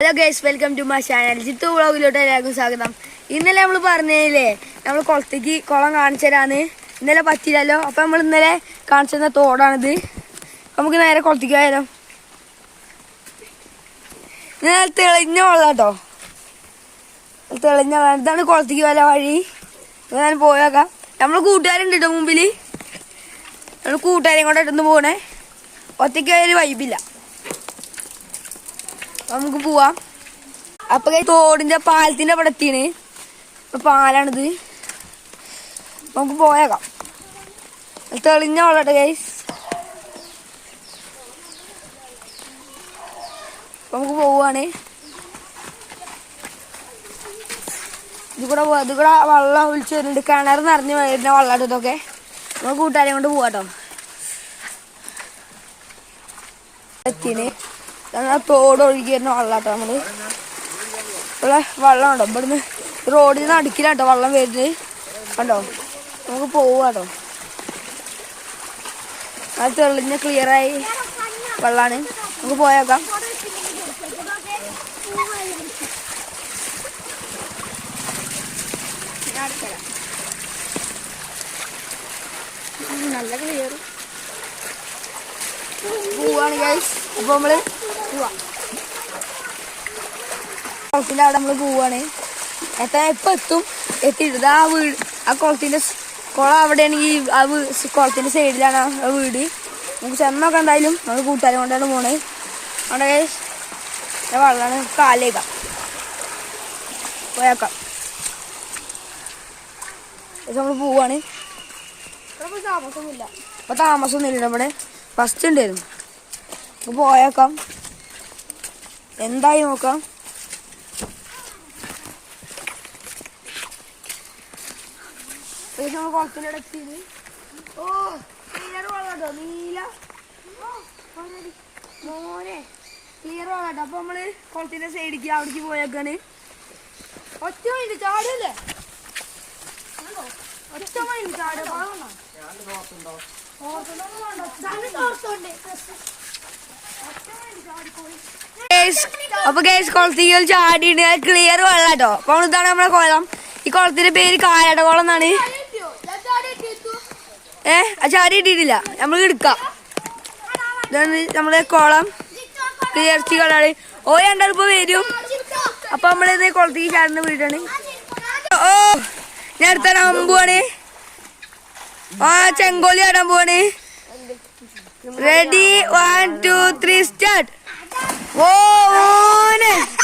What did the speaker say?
Hello guys, welcome to my channel. Jithu വ്ളോഗിലോട്ട് എല്ലാവർക്കും സ്വാഗതം. ഇന്നലെ നമ്മൾ പറഞ്ഞില്ലേ നമ്മൾ കുളം കാണിച്ചു തരാന്ന്. ഇന്നലെ പറ്റില്ലല്ലോ. അപ്പം നമ്മൾ ഇന്നലെ കാണിച്ചു തന്ന തോടാണിത്. നമുക്ക് നേരെ കുളത്തേക്ക് പോയാലോ. ഇന്നലെ തെളിഞ്ഞ വെള്ളം കേട്ടോ, തെളിഞ്ഞ വെള്ളം. ഇതാണ് കുളത്തേക്ക് പോയാലോ വഴി. ഞാൻ പോയേക്കാം. നമ്മൾ കൂട്ടുകാരുണ്ട് കേട്ടോ മുമ്പിൽ. നമ്മൾ കൂട്ടുകാരെയും കൊണ്ടിട്ടൊന്ന് പോണേ. ഒറ്റയ്ക്ക് പോയാൽ വൈബില്ല. നമുക്ക് പോവാം. അപ്പൊ തോടിന്റെ പാലത്തിന്റെ അവിടെ എത്തിയാണ്. പാലാണിത്. നമുക്ക് പോയേക്കാം. തെളിഞ്ഞ വെള്ളട്ടെ ഗൈസ്. നമുക്ക് പോവാണ്. ഇത് കൂടെ വെള്ളം ഒഴിച്ചു വരുന്നുണ്ട്. കിണർ നിറഞ്ഞ് വരുന്ന വെള്ളം ഇതൊക്കെ. നമുക്ക് കൂട്ടുകാരെ കൊണ്ട് പോവാട്ടോ. എത്തിന് തോട് ഒഴുകി വരുന്ന വെള്ളാട്ടോ. നമ്മള് ഇവിടെ വെള്ളം ഉണ്ടോ? ഇവിടുന്ന് റോഡിൽ നിന്ന് അടുക്കിലാട്ടോ വെള്ളം വരുന്നത് കണ്ടോ. നമുക്ക് പോവാട്ടോ. അത് തെളിഞ്ഞ ക്ലിയറായി വെള്ളാണ്. നമുക്ക് പോയേക്കാം. നല്ല ക്ലിയർ പോവാണ് ഗൈസ്. അപ്പൊ നമ്മള് പോവാ. കുളത്തിന്റെ അവിടെ നമ്മള് പോവാണ്. എപ്പം എത്തും. എത്തിയിട്ട് ആ വീട്, ആ കുളത്തിന്റെ കുളം അവിടെയാണെങ്കിൽ ആ കുളത്തിന്റെ സൈഡിലാണ് ആ വീട്. നമുക്ക് ചെന്നൊക്കെ എന്തായാലും നമ്മൾ കൂട്ടുകാരെ കൊണ്ടാണ് പോണേ. അവിടെ ഗൈസ് വെള്ളമാണ്. കാലേക്കാം പോയേക്കാം. നമ്മൾ പോവാണ്. താമസമൊന്നുമില്ല. ഇപ്പൊ താമസമൊന്നുമില്ല. ഇവിടെ ഫസ്റ്റ് ഉണ്ടായിരുന്നു. പോയേക്കാം. എന്തായി നോക്കാം. കുളത്തിന്റെ ഇടയ്ക്ക് ക്ലിയർ വെള്ളാട്ടോ. നീല മോനെ ക്ലിയർ വെള്ളാട്ടോ. അപ്പൊ നമ്മള് കുളത്തിന്റെ സൈഡിക്ക് അവിടേക്ക് പോയേക്കാണ്. ഒറ്റ മൈൻഡ് ചാടല്ലേ. ഒറ്റ മൈൻഡ് ചാട. അപ്പൊ ഗൈസ് കുളത്തിൽ ചാടിയിട്ട് ക്ലിയർ വെള്ളാട്ടോ. അപ്പൊ ഇതാണ് നമ്മളെ കുളം. ഈ കുളത്തിന്റെ പേര് കായാട്ട കുളം എന്നാണ്. ചാടി ഇട്ടിട്ടില്ല. നമ്മൾ എടുക്കാം. ഇതാണ് നമ്മളെ കുളം. ക്ലിയർച്ചി കളാണ്. രണ്ടാളിപ്പോ വരും. അപ്പൊ നമ്മളിത് കുളത്തേക്ക് ചാടുന്ന വീടാണ്. ഞാൻ അടുത്ത അമ്പുവാണ്. ചെങ്കോലി ആടാൻ പോവാണ്. Ready 1 2 3 start. ഓ